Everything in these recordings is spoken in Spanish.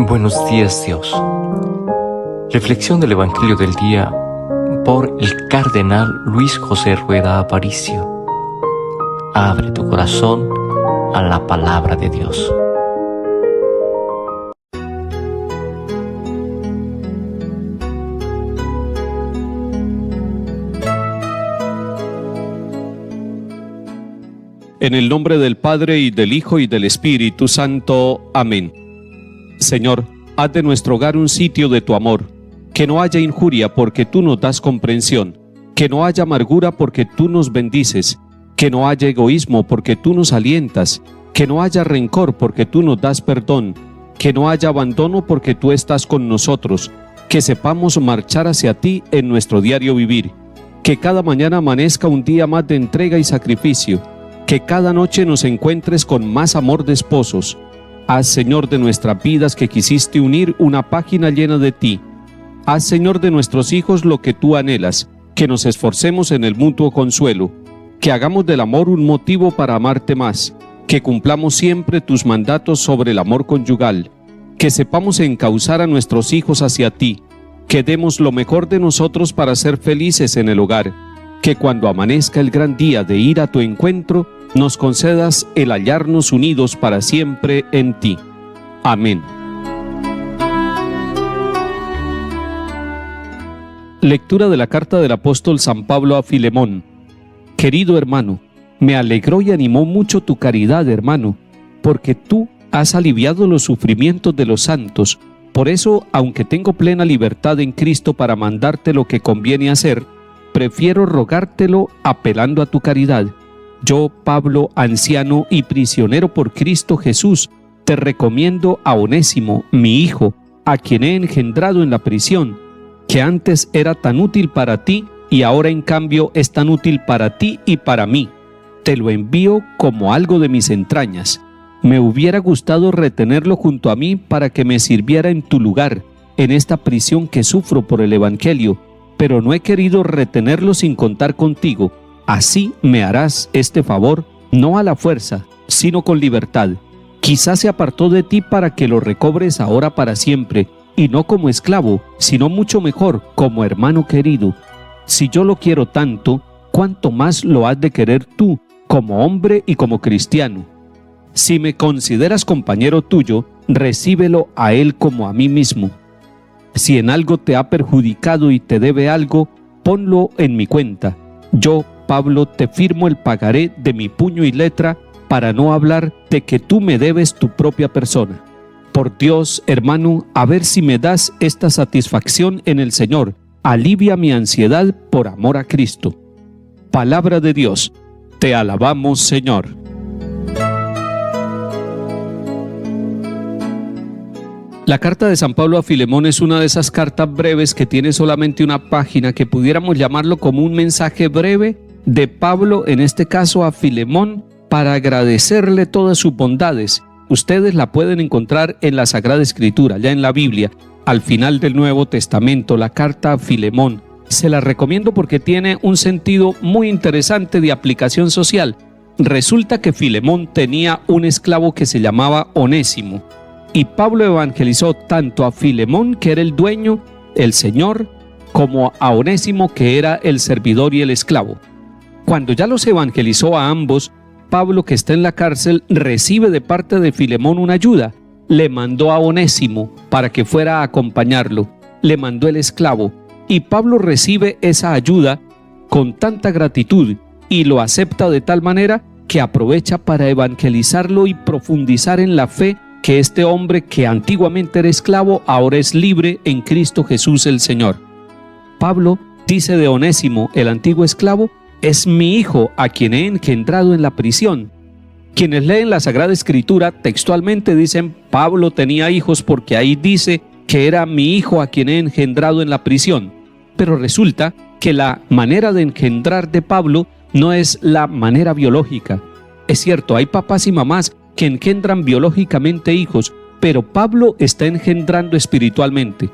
Buenos días, Dios. Reflexión del Evangelio del día por el Cardenal Luis José Rueda Aparicio. Abre tu corazón a la palabra de Dios. En el nombre del Padre, y del Hijo, y del Espíritu Santo. Amén. Señor, haz de nuestro hogar un sitio de tu amor, que no haya injuria porque tú nos das comprensión, que no haya amargura porque tú nos bendices, que no haya egoísmo porque tú nos alientas, que no haya rencor porque tú nos das perdón, que no haya abandono porque tú estás con nosotros, que sepamos marchar hacia ti en nuestro diario vivir, que cada mañana amanezca un día más de entrega y sacrificio, que cada noche nos encuentres con más amor de esposos. Haz, Señor, de nuestras vidas que quisiste unir una página llena de ti. Haz, Señor, de nuestros hijos lo que tú anhelas, que nos esforcemos en el mutuo consuelo, que hagamos del amor un motivo para amarte más, que cumplamos siempre tus mandatos sobre el amor conyugal, que sepamos encauzar a nuestros hijos hacia ti, que demos lo mejor de nosotros para ser felices en el hogar, que cuando amanezca el gran día de ir a tu encuentro, nos concedas el hallarnos unidos para siempre en ti. Amén. Lectura de la carta del apóstol San Pablo a Filemón. Querido hermano, me alegró y animó mucho tu caridad, hermano, porque tú has aliviado los sufrimientos de los santos. Por eso, aunque tengo plena libertad en Cristo para mandarte lo que conviene hacer, prefiero rogártelo apelando a tu caridad. Yo, Pablo, anciano y prisionero por Cristo Jesús, te recomiendo a Onésimo, mi hijo, a quien he engendrado en la prisión, que antes era tan útil para ti y ahora en cambio es tan útil para ti y para mí. Te lo envío como algo de mis entrañas. Me hubiera gustado retenerlo junto a mí para que me sirviera en tu lugar, en esta prisión que sufro por el Evangelio, pero no he querido retenerlo sin contar contigo. Así me harás este favor, no a la fuerza, sino con libertad. Quizás se apartó de ti para que lo recobres ahora para siempre, y no como esclavo, sino mucho mejor, como hermano querido. Si yo lo quiero tanto, ¿cuánto más lo has de querer tú, como hombre y como cristiano? Si me consideras compañero tuyo, recíbelo a él como a mí mismo. Si en algo te ha perjudicado y te debe algo, ponlo en mi cuenta. Yo, Pablo, te firmo el pagaré de mi puño y letra, para no hablar de que tú me debes tu propia persona. Por Dios, hermano, a ver si me das esta satisfacción en el Señor. Alivia mi ansiedad por amor a Cristo. Palabra de Dios. Te alabamos, Señor. La carta de San Pablo a Filemón es una de esas cartas breves que tiene solamente una página, que pudiéramos llamarlo como un mensaje breve de Pablo, en este caso a Filemón, para agradecerle todas sus bondades. Ustedes la pueden encontrar en la Sagrada Escritura, ya en la Biblia, al final del Nuevo Testamento, la carta a Filemón. Se la recomiendo porque tiene un sentido muy interesante de aplicación social. Resulta que Filemón tenía un esclavo que se llamaba Onésimo, y Pablo evangelizó tanto a Filemón, que era el dueño, el señor, como a Onésimo, que era el servidor y el esclavo. Cuando ya los evangelizó a ambos, Pablo, que está en la cárcel, recibe de parte de Filemón una ayuda. Le mandó a Onésimo para que fuera a acompañarlo. Le mandó el esclavo. Y Pablo recibe esa ayuda con tanta gratitud y lo acepta de tal manera que aprovecha para evangelizarlo y profundizar en la fe que este hombre, que antiguamente era esclavo, ahora es libre en Cristo Jesús el Señor. Pablo dice de Onésimo, el antiguo esclavo: es mi hijo a quien he engendrado en la prisión. Quienes leen la Sagrada Escritura textualmente dicen Pablo tenía hijos, porque ahí dice que era mi hijo a quien he engendrado en la prisión. Pero resulta que la manera de engendrar de Pablo no es la manera biológica. Es cierto, hay papás y mamás que engendran biológicamente hijos, pero Pablo está engendrando espiritualmente.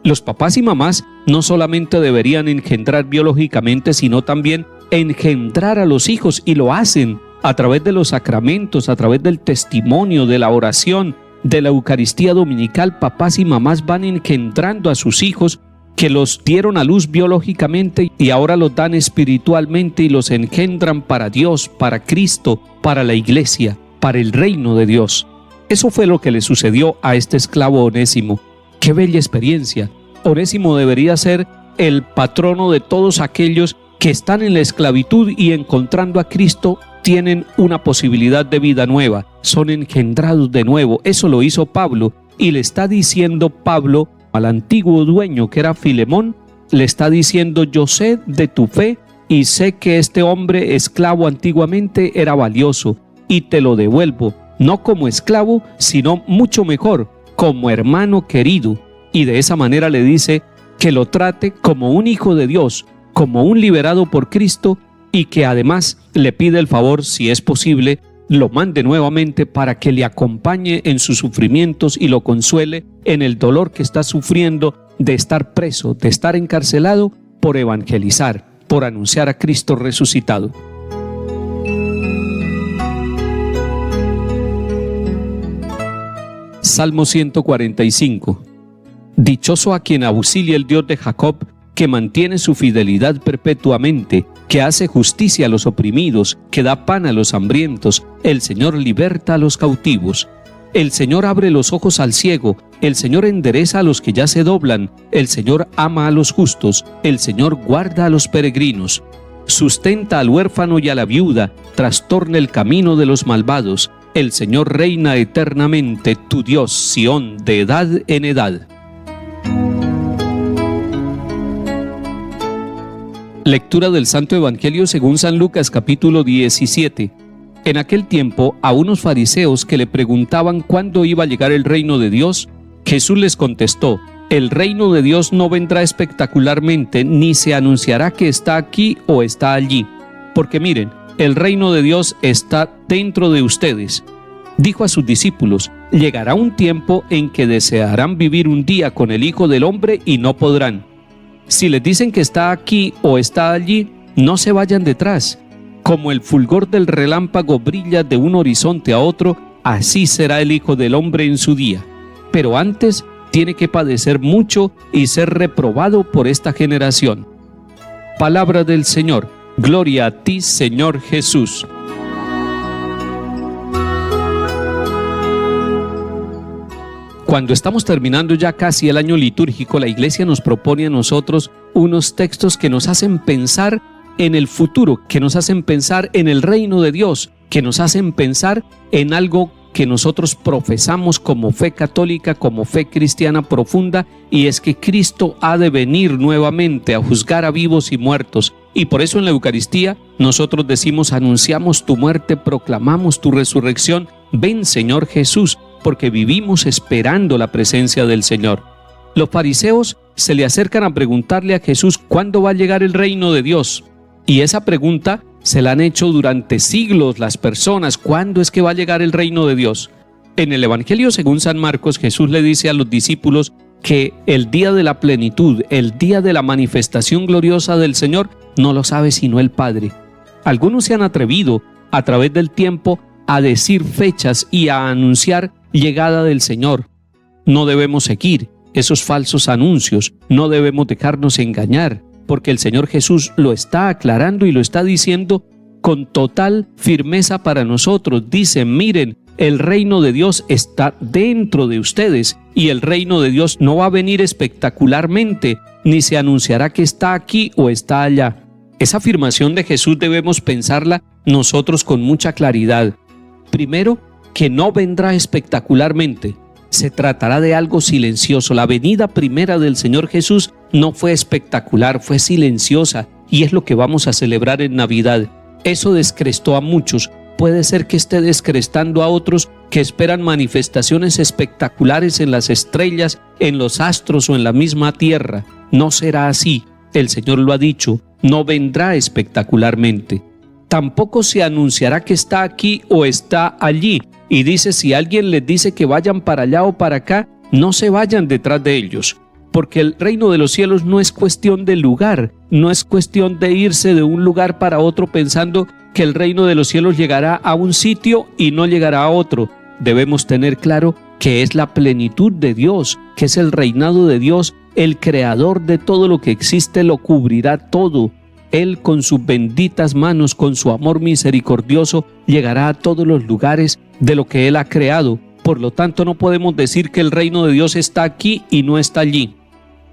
Los papás y mamás no solamente deberían engendrar biológicamente, sino también engendrar a los hijos, y lo hacen a través de los sacramentos, a través del testimonio, de la oración, de la Eucaristía Dominical, papás y mamás van engendrando a sus hijos que los dieron a luz biológicamente y ahora los dan espiritualmente y los engendran para Dios, para Cristo, para la iglesia, para el reino de Dios. Eso fue lo que le sucedió a este esclavo Onésimo. ¡Qué bella experiencia! Onésimo debería ser el patrono de todos aquellos que están en la esclavitud y encontrando a Cristo tienen una posibilidad de vida nueva, son engendrados de nuevo. Eso lo hizo Pablo y le está diciendo Pablo al antiguo dueño que era Filemón, le está diciendo: yo sé de tu fe y sé que este hombre esclavo antiguamente era valioso y te lo devuelvo, no como esclavo, sino mucho mejor, como hermano querido. Y de esa manera le dice que lo trate como un hijo de Dios, como un liberado por Cristo, y que además le pide el favor, si es posible, lo mande nuevamente para que le acompañe en sus sufrimientos y lo consuele en el dolor que está sufriendo de estar preso, de estar encarcelado por evangelizar, por anunciar a Cristo resucitado. Salmo 145. Dichoso a quien auxilia el Dios de Jacob, que mantiene su fidelidad perpetuamente, que hace justicia a los oprimidos, que da pan a los hambrientos. El Señor liberta a los cautivos. El Señor abre los ojos al ciego, el Señor endereza a los que ya se doblan, el Señor ama a los justos, el Señor guarda a los peregrinos. Sustenta al huérfano y a la viuda, trastorna el camino de los malvados. El Señor reina eternamente, tu Dios, Sión, de edad en edad. Lectura del Santo Evangelio según San Lucas, capítulo 17. En aquel tiempo, a unos fariseos que le preguntaban cuándo iba a llegar el reino de Dios, Jesús les contestó: el reino de Dios no vendrá espectacularmente, ni se anunciará que está aquí o está allí. Porque miren, el reino de Dios está dentro de ustedes. Dijo a sus discípulos: llegará un tiempo en que desearán vivir un día con el Hijo del Hombre y no podrán. Si les dicen que está aquí o está allí, no se vayan detrás. Como el fulgor del relámpago brilla de un horizonte a otro, así será el Hijo del Hombre en su día. Pero antes tiene que padecer mucho y ser reprobado por esta generación. Palabra del Señor. Gloria a ti, Señor Jesús. Cuando estamos terminando ya casi el año litúrgico, la Iglesia nos propone a nosotros unos textos que nos hacen pensar en el futuro, que nos hacen pensar en el reino de Dios, que nos hacen pensar en algo que nosotros profesamos como fe católica, como fe cristiana profunda, y es que Cristo ha de venir nuevamente a juzgar a vivos y muertos. Y por eso en la Eucaristía nosotros decimos: anunciamos tu muerte, proclamamos tu resurrección. Ven, Señor Jesús, porque vivimos esperando la presencia del Señor. Los fariseos se le acercan a preguntarle a Jesús cuándo va a llegar el reino de Dios. Y esa pregunta se la han hecho durante siglos las personas: ¿cuándo es que va a llegar el reino de Dios? En el Evangelio según San Marcos, Jesús le dice a los discípulos que el día de la plenitud, el día de la manifestación gloriosa del Señor, no lo sabe sino el Padre. Algunos se han atrevido a través del tiempo a decir fechas y a anunciar llegada del Señor. No debemos seguir esos falsos anuncios, no debemos dejarnos engañar, porque el Señor Jesús lo está aclarando y lo está diciendo con total firmeza para nosotros. Dice: miren, el reino de Dios está dentro de ustedes, y el reino de Dios no va a venir espectacularmente, ni se anunciará que está aquí o está allá. Esa afirmación de Jesús debemos pensarla nosotros con mucha claridad. Primero, que no vendrá espectacularmente. Se tratará de algo silencioso. La venida primera del Señor Jesús no fue espectacular, fue silenciosa, y es lo que vamos a celebrar en Navidad. Eso descrestó a muchos. Puede ser que esté descrestando a otros que esperan manifestaciones espectaculares en las estrellas, en los astros o en la misma tierra. No será así. El Señor lo ha dicho, no vendrá espectacularmente. Tampoco se anunciará que está aquí o está allí. Y dice: si alguien les dice que vayan para allá o para acá, no se vayan detrás de ellos. Porque el reino de los cielos no es cuestión de lugar, no es cuestión de irse de un lugar para otro pensando que el reino de los cielos llegará a un sitio y no llegará a otro. Debemos tener claro que es la plenitud de Dios, que es el reinado de Dios, el creador de todo lo que existe, lo cubrirá todo. Él con sus benditas manos, con su amor misericordioso, llegará a todos los lugares de lo que Él ha creado. Por lo tanto, no podemos decir que el reino de Dios está aquí y no está allí.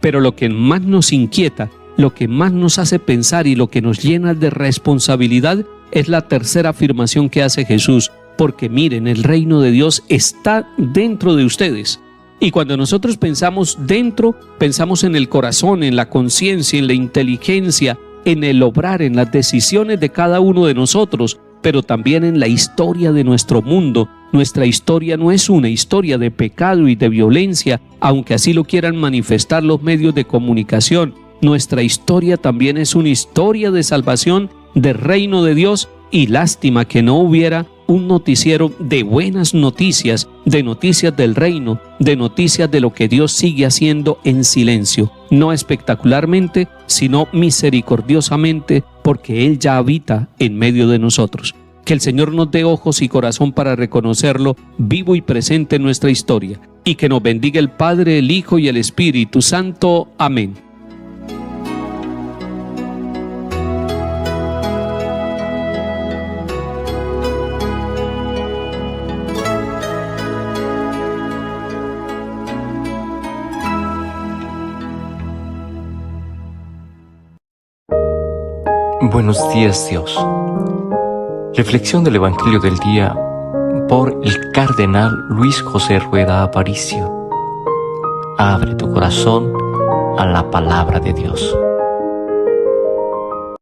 Pero lo que más nos inquieta, lo que más nos hace pensar y lo que nos llena de responsabilidad es la tercera afirmación que hace Jesús. Porque miren, el reino de Dios está dentro de ustedes. Y cuando nosotros pensamos dentro, pensamos en el corazón, en la conciencia, en la inteligencia, en el obrar, en las decisiones de cada uno de nosotros, pero también en la historia de nuestro mundo. Nuestra historia no es una historia de pecado y de violencia, aunque así lo quieran manifestar los medios de comunicación. Nuestra historia también es una historia de salvación, de reino de Dios, y lástima que no hubiera un noticiero de buenas noticias, de noticias del reino, de noticias de lo que Dios sigue haciendo en silencio, no espectacularmente, sino misericordiosamente, porque Él ya habita en medio de nosotros. Que el Señor nos dé ojos y corazón para reconocerlo vivo y presente en nuestra historia, y que nos bendiga el Padre, el Hijo y el Espíritu Santo. Amén. Buenos días, Dios. Reflexión del Evangelio del día por el cardenal Luis José Rueda Aparicio. Abre tu corazón a la palabra de Dios.